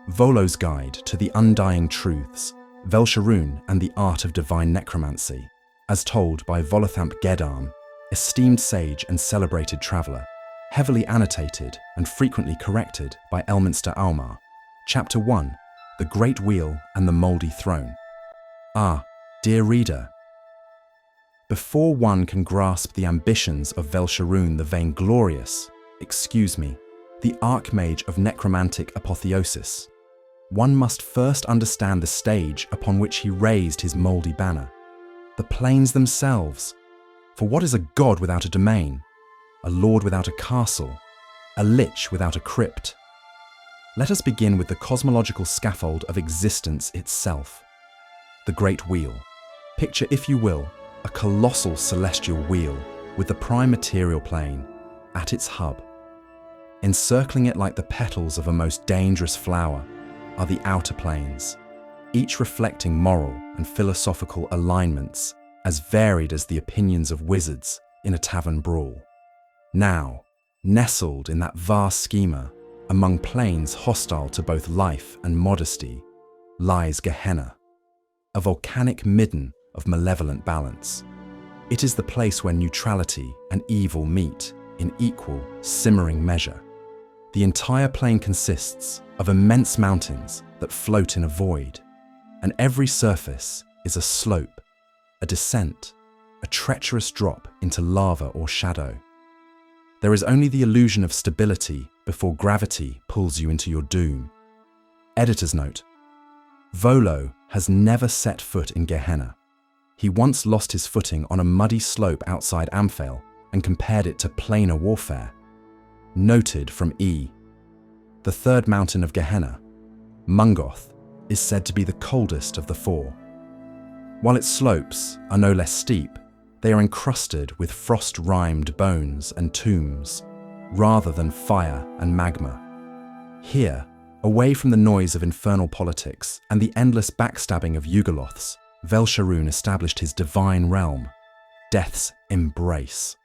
Volo's Guide to the Undying Truths, Velsharoon and the Art of Divine Necromancy, as told by Volothamp Gedarm, esteemed sage and celebrated traveller, heavily annotated and frequently corrected by Elminster Aumar. Chapter 1, The Great Wheel and the Mouldy Throne. Ah, dear reader, before one can grasp the ambitions of Velsharoon the Vainglorious, the Archmage of Necromantic Apotheosis, one must first understand the stage upon which he raised his mouldy banner, the plains themselves. For what is a god without a domain, a lord without a castle, a lich without a crypt? Let us begin with the cosmological scaffold of existence itself, the Great Wheel. Picture, if you will, a colossal celestial wheel with the prime material plane at its hub. Encircling it like the petals of a most dangerous flower are the outer planes, each reflecting moral and philosophical alignments as varied as the opinions of wizards in a tavern brawl. Now, nestled in that vast schema, among planes hostile to both life and modesty, lies Gehenna, a volcanic midden of malevolent balance. It is the place where neutrality and evil meet in equal, simmering measure. The entire plane consists of immense mountains that float in a void, and every surface is a slope, a descent, a treacherous drop into lava or shadow. There is only the illusion of stability before gravity pulls you into your doom. Editor's note: Volo has never set foot in Gehenna. He once lost his footing on a muddy slope outside Amphail and compared it to planar warfare. Noted from E. The third mountain of Gehenna, Mungoth, is said to be the coldest of the four. While its slopes are no less steep, they are encrusted with frost-rimed bones and tombs, rather than fire and magma. Here, away from the noise of infernal politics and the endless backstabbing of Yugoloths, Velsharoon established his divine realm, Death's Embrace.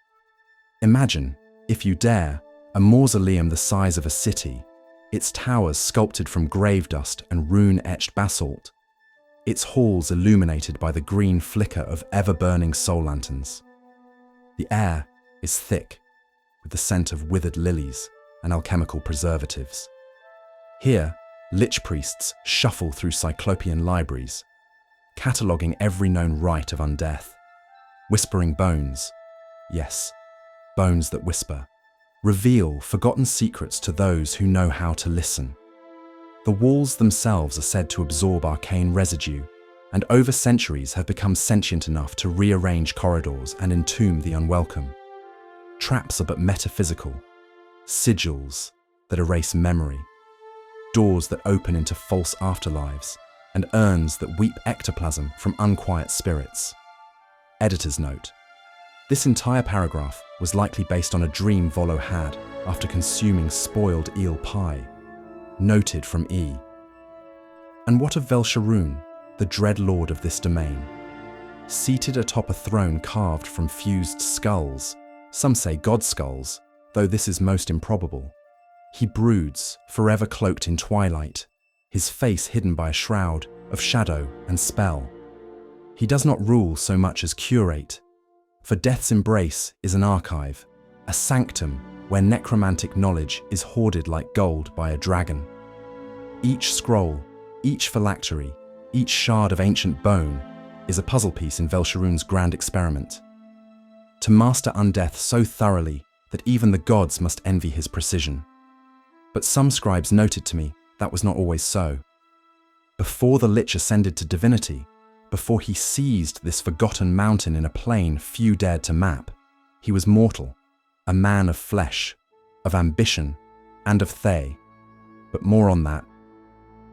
Imagine, if you dare, a mausoleum the size of a city, its towers sculpted from grave dust and rune-etched basalt, its halls illuminated by the green flicker of ever-burning soul lanterns. The air is thick with the scent of withered lilies and alchemical preservatives. Here, lich priests shuffle through cyclopean libraries, cataloguing every known rite of undeath, whispering bones, yes, bones that whisper, reveal forgotten secrets to those who know how to listen. The walls themselves are said to absorb arcane residue, and over centuries have become sentient enough to rearrange corridors and entomb the unwelcome. Traps are but metaphysical, sigils that erase memory, doors that open into false afterlives, and urns that weep ectoplasm from unquiet spirits. Editor's note: this entire paragraph was likely based on a dream Volo had after consuming spoiled eel pie. Noted from E. And what of Velsharoon, the dread lord of this domain? Seated atop a throne carved from fused skulls, some say god skulls, though this is most improbable, he broods, forever cloaked in twilight, his face hidden by a shroud of shadow and spell. He does not rule so much as curate, for Death's Embrace is an archive, a sanctum where necromantic knowledge is hoarded like gold by a dragon. Each scroll, each phylactery, each shard of ancient bone is a puzzle piece in Velsharoon's grand experiment. To master Undeath so thoroughly that even the gods must envy his precision. But some scribes noted to me that was not always so. Before the Lich ascended to divinity, before he seized this forgotten mountain in a plane few dared to map, he was mortal, a man of flesh, of ambition, and of Thay. But more on that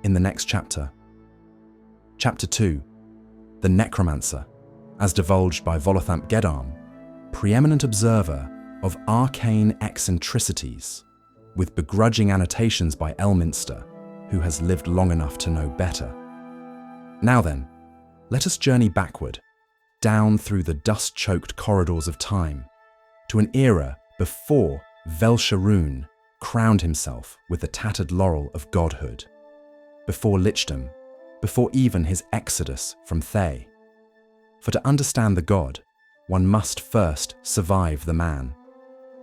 in the next chapter. Chapter 2, The Necromancer, as divulged by Volothamp Gedarm, preeminent observer of arcane eccentricities, with begrudging annotations by Elminster, who has lived long enough to know better. Now then, let us journey backward, down through the dust-choked corridors of time, to an era before Velsharoon crowned himself with the tattered laurel of godhood, before lichdom, before even his exodus from Thay. For to understand the god, one must first survive the man.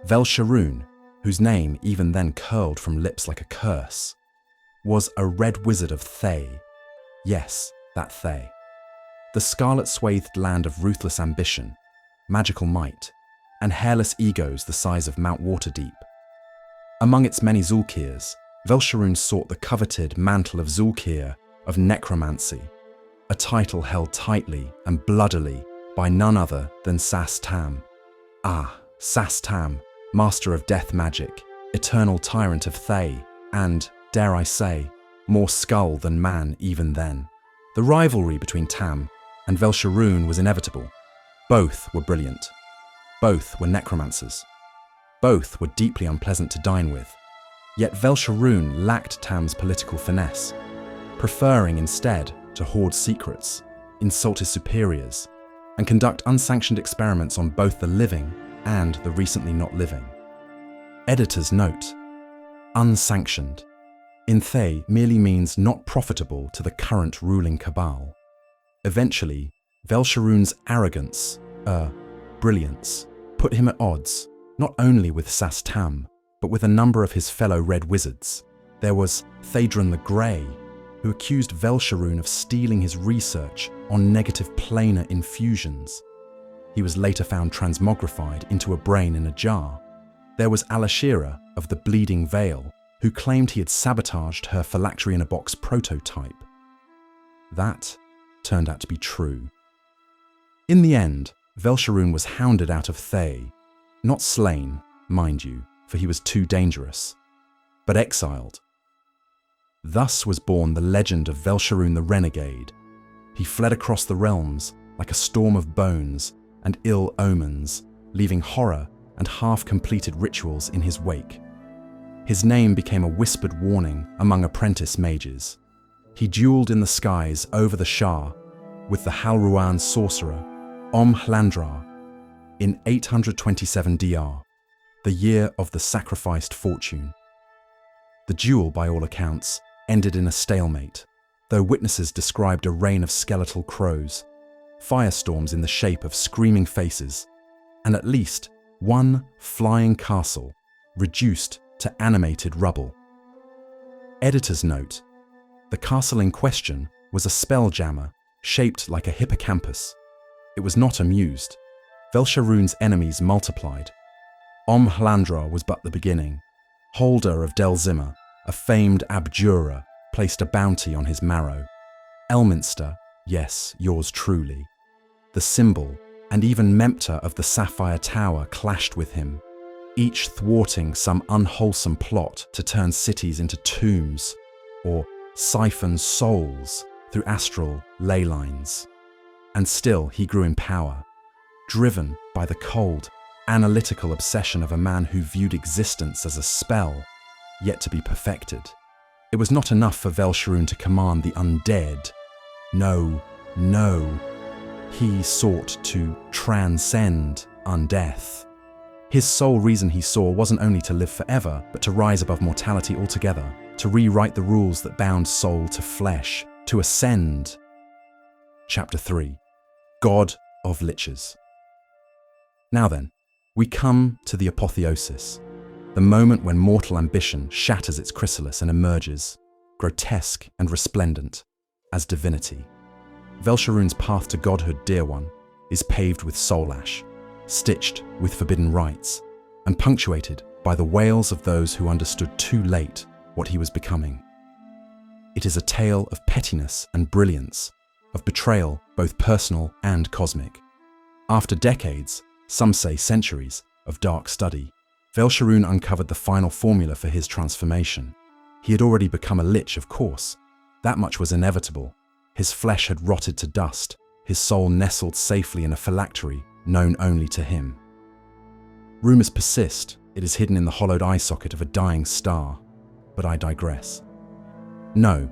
Velsharoon, whose name even then curled from lips like a curse, was a red wizard of Thay. Yes, that Thay. The scarlet-swathed land of ruthless ambition, magical might, and hairless egos the size of Mount Waterdeep. Among its many Zulkirs, Velsharoon sought the coveted mantle of Zulkir of Necromancy, a title held tightly and bloodily by none other than Sas-Tam. Ah, Sas-Tam, master of death magic, eternal tyrant of Thay, and, dare I say, more skull than man even then. The rivalry between Tam and Velsharoon was inevitable. Both were brilliant. Both were necromancers. Both were deeply unpleasant to dine with. Yet Velsharoon lacked Tam's political finesse, preferring instead to hoard secrets, insult his superiors, and conduct unsanctioned experiments on both the living and the recently not living. Editor's note: unsanctioned in Thay merely means not profitable to the current ruling cabal. Eventually, Velsharoon's arrogance, brilliance, put him at odds, not only with Sas-Tam, but with a number of his fellow red wizards. There was Thadron the Grey, who accused Velsharoon of stealing his research on negative planar infusions. He was later found transmogrified into a brain in a jar. There was Alashira of the Bleeding Veil, who claimed he had sabotaged her phylactery-in-a-box prototype. That turned out to be true. In the end, Velsharoon was hounded out of Thay, not slain, mind you, for he was too dangerous, but exiled. Thus was born the legend of Velsharoon the Renegade. He fled across the realms like a storm of bones and ill omens, leaving horror and half-completed rituals in his wake. His name became a whispered warning among apprentice mages. He duelled in the skies over the Shah with the Halruan sorcerer Hlandrar in 827 DR, the year of the sacrificed fortune. The duel, by all accounts, ended in a stalemate, though witnesses described a rain of skeletal crows, firestorms in the shape of screaming faces, and at least one flying castle reduced to animated rubble. Editor's note: the castle in question was a spelljammer shaped like a hippocampus. It was not amused. Velsharoon's enemies multiplied. Hlandrar was but the beginning. Holder of Delzimmer, a famed abjurer, placed a bounty on his marrow. Elminster, yes, yours truly. The symbol, and even Mempter of the Sapphire Tower clashed with him, each thwarting some unwholesome plot to turn cities into tombs or siphon souls through astral ley lines. And still he grew in power, driven by the cold, analytical obsession of a man who viewed existence as a spell, yet to be perfected. It was not enough for Velsharoon to command the undead. No, no. He sought to transcend undeath. His sole reason, he saw, wasn't only to live forever, but to rise above mortality altogether, to rewrite the rules that bound soul to flesh, to ascend. Chapter 3. God of Liches. Now then, we come to the apotheosis, the moment when mortal ambition shatters its chrysalis and emerges, grotesque and resplendent, as divinity. Velsharoon's path to godhood, dear one, is paved with soul ash, stitched with forbidden rites, and punctuated by the wails of those who understood too late what he was becoming. It is a tale of pettiness and brilliance, of betrayal both personal and cosmic. After decades, some say centuries, of dark study, Velsharoon uncovered the final formula for his transformation. He had already become a lich, of course. That much was inevitable. His flesh had rotted to dust, his soul nestled safely in a phylactery known only to him. Rumours persist, it is hidden in the hollowed eye socket of a dying star, but I digress. No,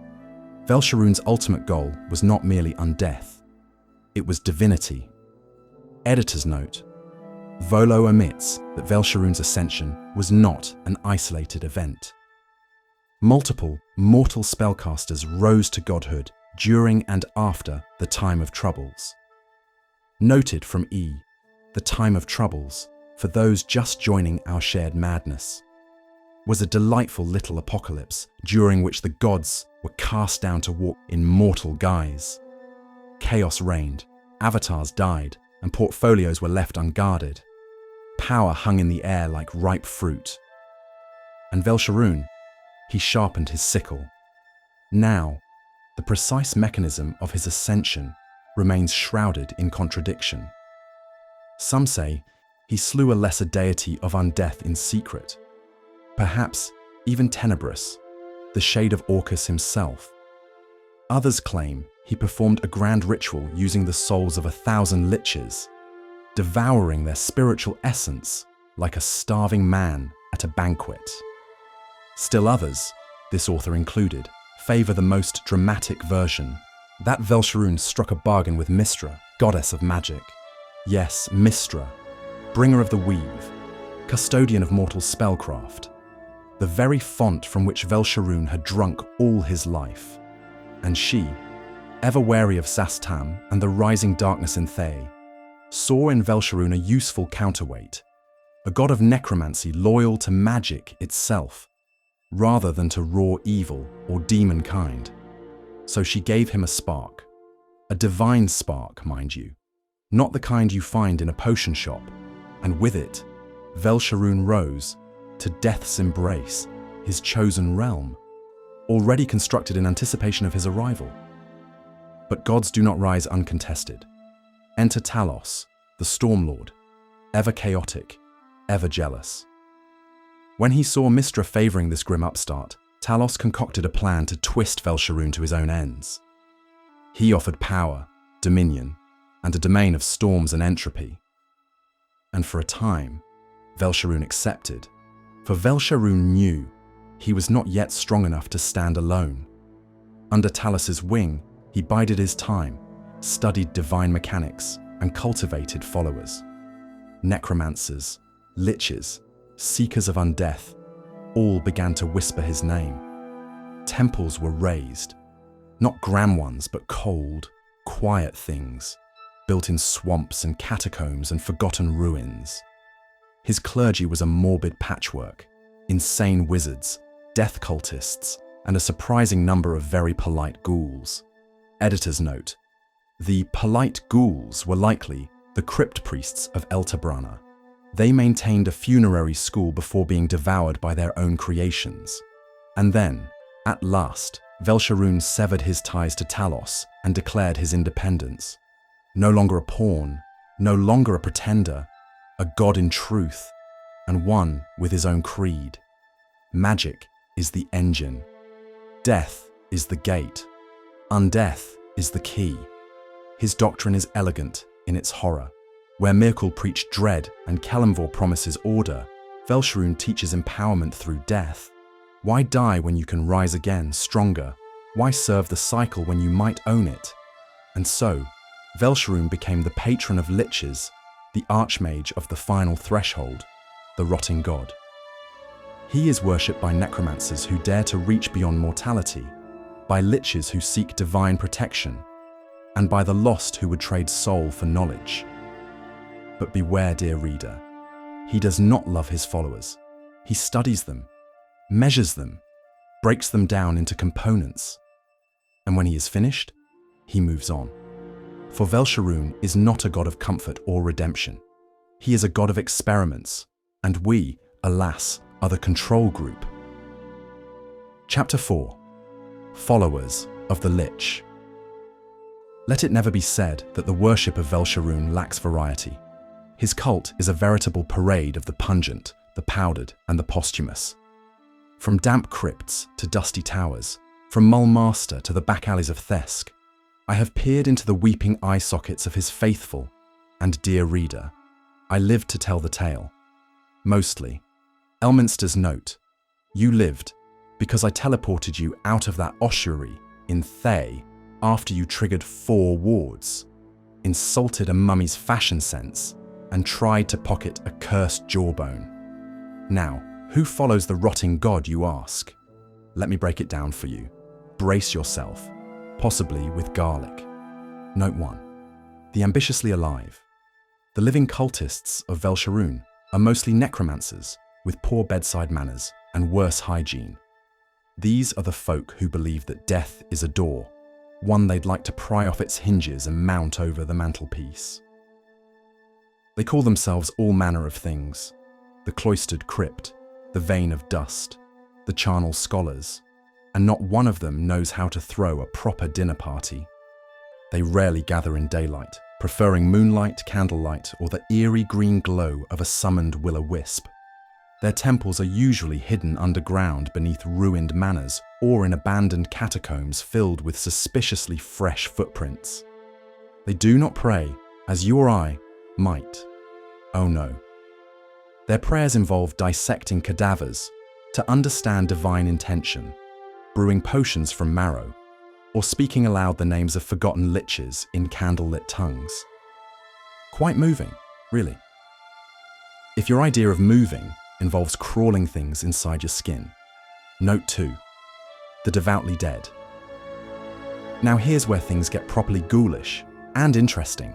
Velsharoon's ultimate goal was not merely undeath. It was divinity, Editor's note: Volo omits that Velsharoon's ascension was not an isolated event. Multiple mortal spellcasters rose to godhood during and after the Time of Troubles. Noted from E, the Time of Troubles, for those just joining our shared madness, was a delightful little apocalypse during which the gods were cast down to walk in mortal guise. Chaos reigned, avatars died, and portfolios were left unguarded. Power hung in the air like ripe fruit. And Velsharoon, he sharpened his sickle. Now, the precise mechanism of his ascension remains shrouded in contradiction. Some say he slew a lesser deity of Undeath in secret, perhaps even Tenebrous, the shade of Orcus himself. Others claim he performed a grand ritual using the souls of 1,000 Liches, devouring their spiritual essence like a starving man at a banquet. Still others, this author included, favor the most dramatic version, that Velsharoon struck a bargain with Mystra, goddess of magic. Yes, Mystra, bringer of the weave, custodian of mortal spellcraft, the very font from which Velsharoon had drunk all his life. And she, ever wary of Sastam and the rising darkness in Thay, saw in Velsharoon a useful counterweight, a god of necromancy loyal to magic itself, rather than to raw evil or demon kind. So she gave him a spark, a divine spark, mind you, not the kind you find in a potion shop, and with it, Velsharoon rose to death's embrace, his chosen realm, already constructed in anticipation of his arrival. But gods do not rise uncontested. Enter Talos, the Stormlord, ever chaotic, ever jealous. When he saw Mystra favoring this grim upstart, Talos concocted a plan to twist Velsharoon to his own ends. He offered power, dominion, and a domain of storms and entropy. And for a time, Velsharoon accepted, for Velsharoon knew he was not yet strong enough to stand alone. Under Talos's wing, he bided his time, studied divine mechanics, and cultivated followers. Necromancers, Liches, seekers of Undeath, all began to whisper his name. Temples were raised, not grand ones, but cold, quiet things, built in swamps and catacombs and forgotten ruins. His clergy was a morbid patchwork, insane wizards, death cultists, and a surprising number of very polite ghouls. Editor's note: the polite ghouls were likely the crypt priests of El Tabrana. They maintained a funerary school before being devoured by their own creations. And then, at last, Velsharoon severed his ties to Talos and declared his independence. No longer a pawn, no longer a pretender, a god in truth, and one with his own creed. Magic is the engine. Death is the gate. Undeath is the key. His doctrine is elegant in its horror. Where Mirkul preached dread and Kelemvor promises order, Velsharoon teaches empowerment through death. Why die when you can rise again, stronger? Why serve the cycle when you might own it? And so, Velsharoon became the patron of Liches, the archmage of the final threshold, the rotting god. He is worshipped by necromancers who dare to reach beyond mortality, by Liches who seek divine protection, and by the lost who would trade soul for knowledge. But beware, dear reader, he does not love his followers. He studies them, measures them, breaks them down into components. And when he is finished, he moves on. For Velsharoon is not a god of comfort or redemption. He is a god of experiments, and we, alas, are the control group. Chapter 4. Followers of the Lich. Let it never be said that the worship of Velsharoon lacks variety. His cult is a veritable parade of the pungent, the powdered, and the posthumous. From damp crypts to dusty towers, from Mulmaster to the back alleys of Thesk, I have peered into the weeping eye sockets of his faithful and dear reader. I lived to tell the tale. Mostly. Elminster's note: you lived because I teleported you out of that ossuary in Thay after you triggered 4 wards. insulted a mummy's fashion sense, and tried to pocket a cursed jawbone. Now, who follows the rotting god, you ask? Let me break it down for you. Brace yourself, possibly with garlic. Note 1. The ambitiously alive. The living cultists of Velsharoon are mostly necromancers with poor bedside manners and worse hygiene. These are the folk who believe that death is a door, one they'd like to pry off its hinges and mount over the mantelpiece. They call themselves all manner of things: the cloistered crypt, the vein of dust, the charnel scholars, and not one of them knows how to throw a proper dinner party. They rarely gather in daylight, preferring moonlight, candlelight, or the eerie green glow of a summoned will-o-wisp. Their temples are usually hidden underground beneath ruined manors or in abandoned catacombs filled with suspiciously fresh footprints. They do not pray, as you or I might. Oh no. Their prayers involve dissecting cadavers to understand divine intention, brewing potions from marrow, or speaking aloud the names of forgotten liches in candlelit tongues. Quite moving, really. If your idea of moving involves crawling things inside your skin, note 2, the devoutly dead. Now here's where things get properly ghoulish and interesting.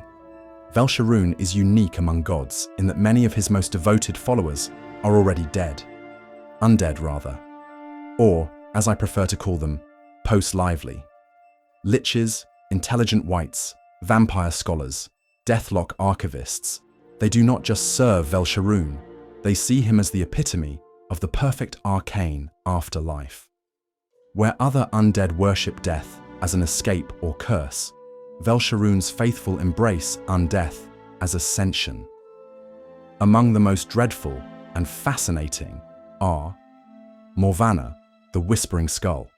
Velsharoon is unique among gods in that many of his most devoted followers are already dead. Undead, rather. Or, as I prefer to call them, post-lively. Liches, intelligent wights, vampire scholars, deathlock archivists, they do not just serve Velsharoon, they see him as the epitome of the perfect arcane afterlife. Where other undead worship death as an escape or curse, Velsharoon's faithful embrace undeath as ascension. Among the most dreadful and fascinating are Morvana, the Whispering Skull,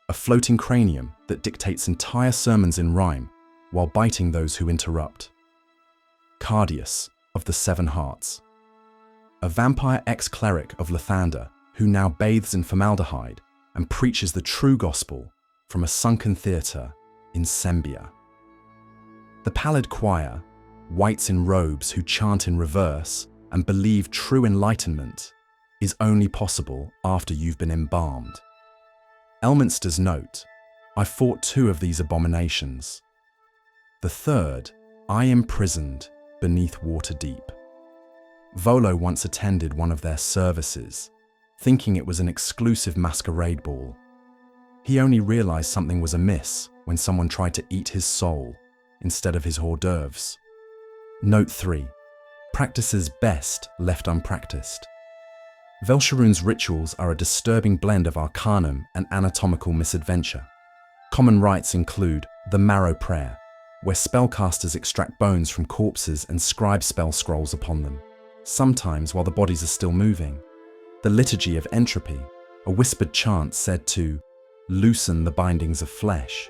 a floating cranium that dictates entire sermons in rhyme while biting those who interrupt. Cardius of the Seven Hearts, a vampire ex-cleric of Lathander who now bathes in formaldehyde and preaches the true gospel from a sunken theatre in Sembia. The Pallid Choir, wights in robes who chant in reverse and believe true enlightenment is only possible after you've been embalmed. Elminster's note, I fought 2 of these abominations. The third, I imprisoned beneath water deep. Volo once attended one of their services, thinking it was an exclusive masquerade ball. He only realized something was amiss when someone tried to eat his soul instead of his hors d'oeuvres. Note 3. Practices best left unpracticed. Velsharoon's rituals are a disturbing blend of arcanum and anatomical misadventure. Common rites include the Marrow Prayer, where spellcasters extract bones from corpses and scribe spell scrolls upon them, sometimes while the bodies are still moving. The Liturgy of Entropy, a whispered chant said to loosen the bindings of flesh,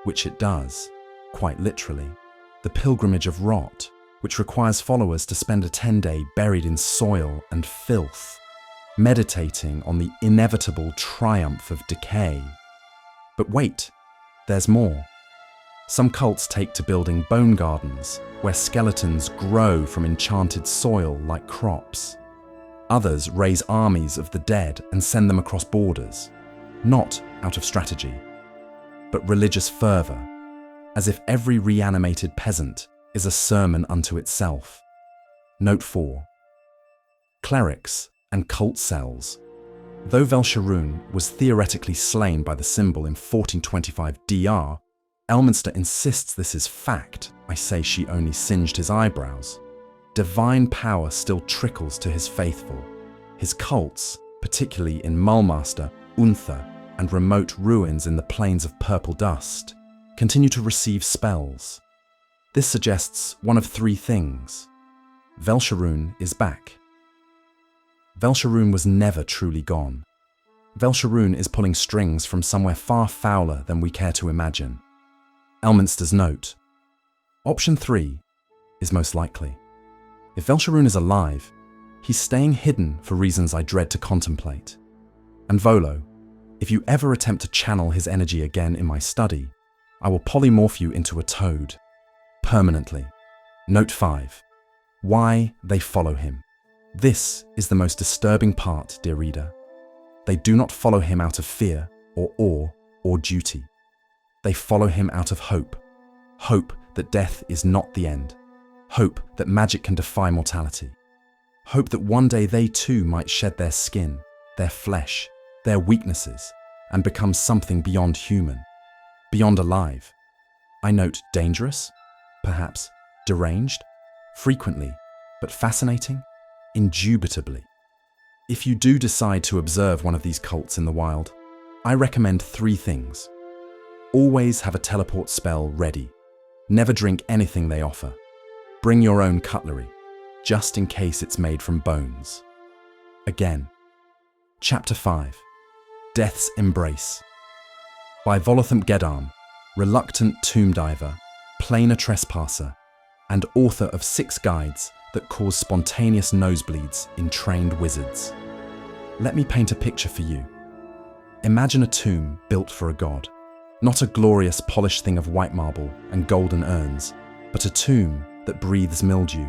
which it does, quite literally. The Pilgrimage of Rot, which requires followers to spend a 10-day buried in soil and filth, meditating on the inevitable triumph of decay. But wait, there's more. Some cults take to building bone gardens, where skeletons grow from enchanted soil like crops. Others raise armies of the dead and send them across borders, not out of strategy, but religious fervour, as if every reanimated peasant is a sermon unto itself. Note 4. Clerics and cult cells. Though Velsharoon was theoretically slain by the symbol in 1425 DR, Elminster insists this is fact. I say she only singed his eyebrows. Divine power still trickles to his faithful. His cults, particularly in Mulmaster, Unther, and remote ruins in the plains of purple dust, continue to receive spells. This suggests one of 3 things. Velsharoon is back. Velsharoon was never truly gone. Velsharoon is pulling strings from somewhere far fouler than we care to imagine. Elminster's note. Option 3 is most likely. If Velsharoon is alive, he's staying hidden for reasons I dread to contemplate. And Volo, if you ever attempt to channel his energy again in my study, I will polymorph you into a toad. permanently. Note 5. Why they follow him. This is the most disturbing part, dear reader. They do not follow him out of fear or awe or duty. They follow him out of hope. Hope that death is not the end. Hope that magic can defy mortality. Hope that one day they too might shed their skin, their flesh, their weaknesses, and become something beyond human, beyond alive. I note dangerous, perhaps deranged, frequently, but fascinating, indubitably. If you do decide to observe one of these cults in the wild, I recommend 3 things. Always have a teleport spell ready. Never drink anything they offer. Bring your own cutlery, just in case it's made from bones. Again, Chapter 5, Death's Embrace. By Volo, reluctant tomb diver, planar trespasser, and author of 6 guides that cause spontaneous nosebleeds in trained wizards. Let me paint a picture for you. Imagine a tomb built for a god. Not a glorious polished thing of white marble and golden urns, but a tomb that breathes mildew,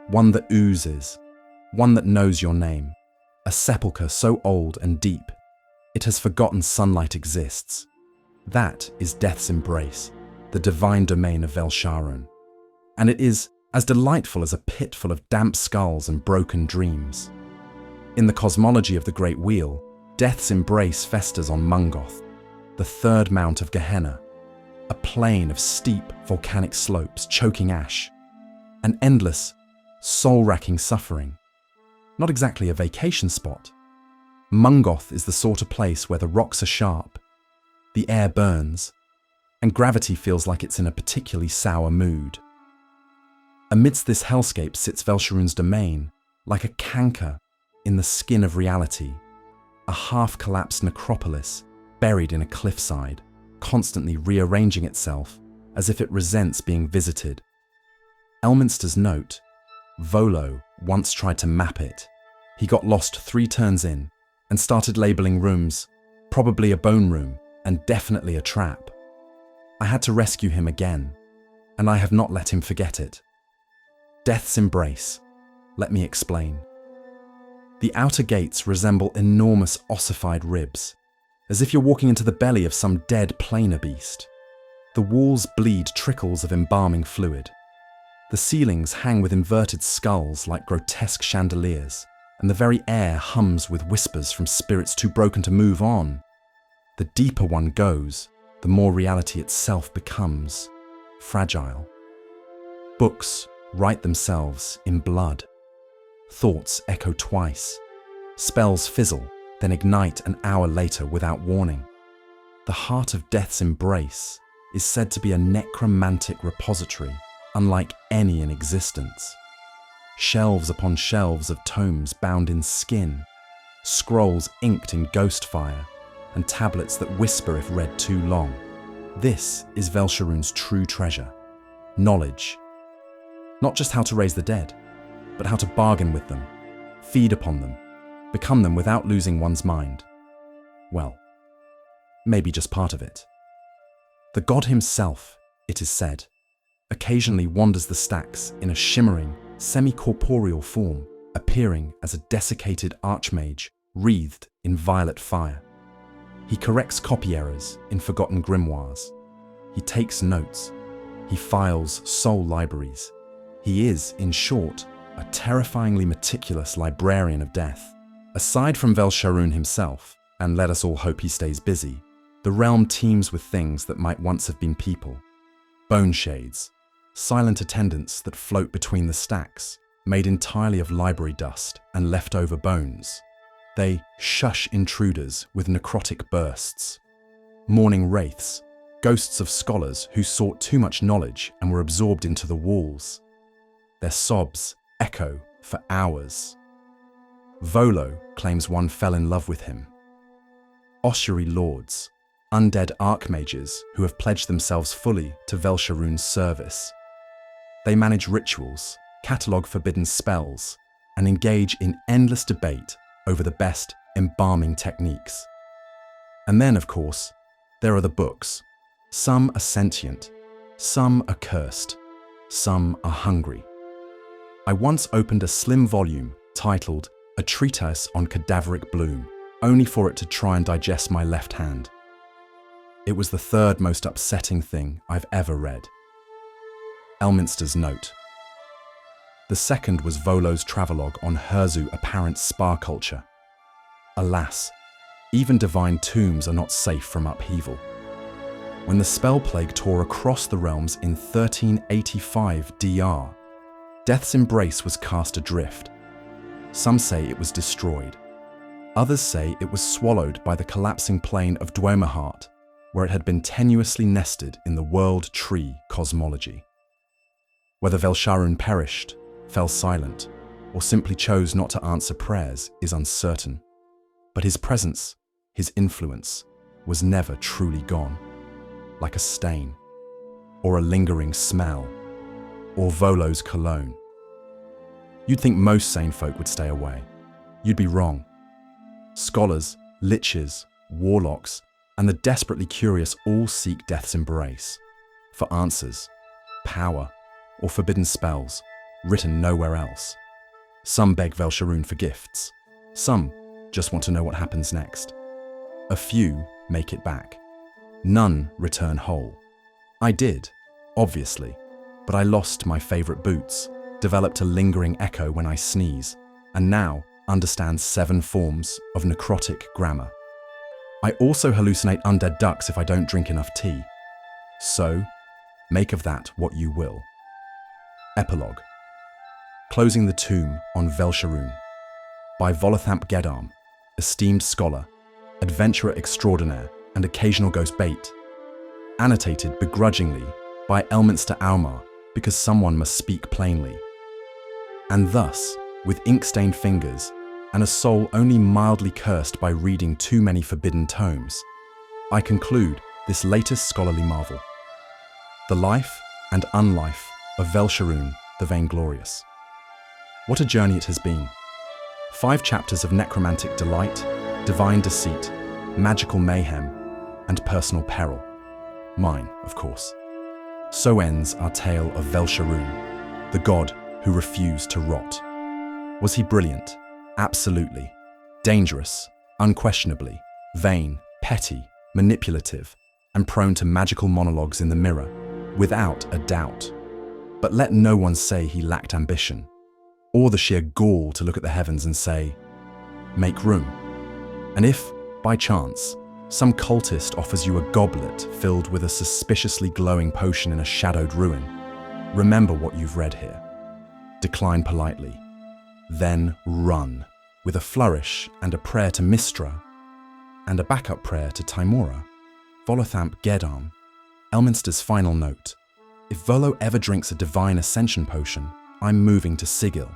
one that oozes, one that knows your name, a sepulchre so old and deep, it has forgotten sunlight exists. That is death's embrace, the divine domain of Velsharun. And it is as delightful as a pit full of damp skulls and broken dreams. In the cosmology of the Great Wheel, death's embrace festers on Mungoth, the 3rd mount of Gehenna, a plain of steep volcanic slopes choking ash, an endless, soul-racking suffering. Not exactly a vacation spot. Mungoth is the sort of place where the rocks are sharp, the air burns, and gravity feels like it's in a particularly sour mood. Amidst this hellscape sits Velsharun's domain, like a canker in the skin of reality, a half-collapsed necropolis buried in a cliffside, constantly rearranging itself as if it resents being visited. Elminster's note, Volo once tried to map it. He got lost 3 turns in and started labeling rooms, probably a bone room and definitely a trap. I had to rescue him again, and I have not let him forget it. Death's embrace. Let me explain. The outer gates resemble enormous ossified ribs, as if you're walking into the belly of some dead planar beast. The walls bleed trickles of embalming fluid. The ceilings hang with inverted skulls like grotesque chandeliers, and the very air hums with whispers from spirits too broken to move on. The deeper one goes, the more reality itself becomes fragile. Books write themselves in blood. Thoughts echo twice. Spells fizzle, then ignite an hour later without warning. The heart of death's embrace is said to be a necromantic repository unlike any in existence. Shelves upon shelves of tomes bound in skin, scrolls inked in ghost fire, and tablets that whisper if read too long. This is Velsharun's true treasure, knowledge. Not just how to raise the dead, but how to bargain with them, feed upon them, become them without losing one's mind. Well, maybe just part of it. The god himself, it is said, occasionally wanders the stacks in a shimmering, semi-corporeal form, appearing as a desiccated archmage wreathed in violet fire. He corrects copy errors in forgotten grimoires. He takes notes. He files soul libraries. He is, in short, a terrifyingly meticulous librarian of death. Aside from Velsharun himself, and let us all hope he stays busy, the realm teems with things that might once have been people. Bone shades, silent attendants that float between the stacks, made entirely of library dust and leftover bones. They shush intruders with necrotic bursts. Mourning wraiths, ghosts of scholars who sought too much knowledge and were absorbed into the walls. Their sobs echo for hours. Volo claims one fell in love with him. Ossuary lords, undead archmages who have pledged themselves fully to Velsharun's service. They manage rituals, catalogue forbidden spells, and engage in endless debate over the best embalming techniques. And then, of course, there are the books. Some are sentient, some are cursed, some are hungry. I once opened a slim volume titled A Treatise on Cadaveric Bloom, only for it to try and digest my left hand. It was the third most upsetting thing I've ever read. Elminster's note. The second was Volo's travelogue on Herzu apparent spa culture. Alas, even divine tombs are not safe from upheaval. When the spell plague tore across the realms in 1385 DR, Death's Embrace was cast adrift. Some say it was destroyed. Others say it was swallowed by the collapsing plane of Dwemerheart, where it had been tenuously nested in the world tree cosmology. Whether Velsharun perished, fell silent, or simply chose not to answer prayers is uncertain. But his presence, his influence, was never truly gone, like a stain, or a lingering smell, or Volo's cologne. You'd think most sane folk would stay away. You'd be wrong. Scholars, liches, warlocks, and the desperately curious all seek Death's Embrace for answers, power, or forbidden spells written nowhere else. Some beg Velsharun for gifts. Some just want to know what happens next. A few make it back. None return whole. I did, obviously, but I lost my favorite boots, developed a lingering echo when I sneeze, and now understand 7 forms of necrotic grammar. I also hallucinate undead ducks if I don't drink enough tea. So, make of that what you will. Epilogue. Closing the Tomb on Velsharun by Volothamp Geddarm, esteemed scholar, adventurer extraordinaire, and occasional ghost bait. Annotated begrudgingly by Elminster Aumar because someone must speak plainly. And thus, with ink-stained fingers and a soul only mildly cursed by reading too many forbidden tomes, I conclude this latest scholarly marvel. The life and unlife of Velsharun the Vainglorious. What a journey it has been. 5 chapters of necromantic delight, divine deceit, magical mayhem, and personal peril. Mine, of course. So ends our tale of Velsharun, the god who refused to rot. Was he brilliant? Absolutely. Dangerous? Unquestionably. Vain, petty, manipulative, and prone to magical monologues in the mirror? Without a doubt. But let no one say he lacked ambition, or the sheer gall to look at the heavens and say, make room. And if, by chance, some cultist offers you a goblet filled with a suspiciously glowing potion in a shadowed ruin, remember what you've read here. Decline politely. Then run, with a flourish and a prayer to Mistra, and a backup prayer to Timora. Volothamp Geddarm. Elminster's final note. If Volo ever drinks a divine ascension potion, I'm moving to Sigil.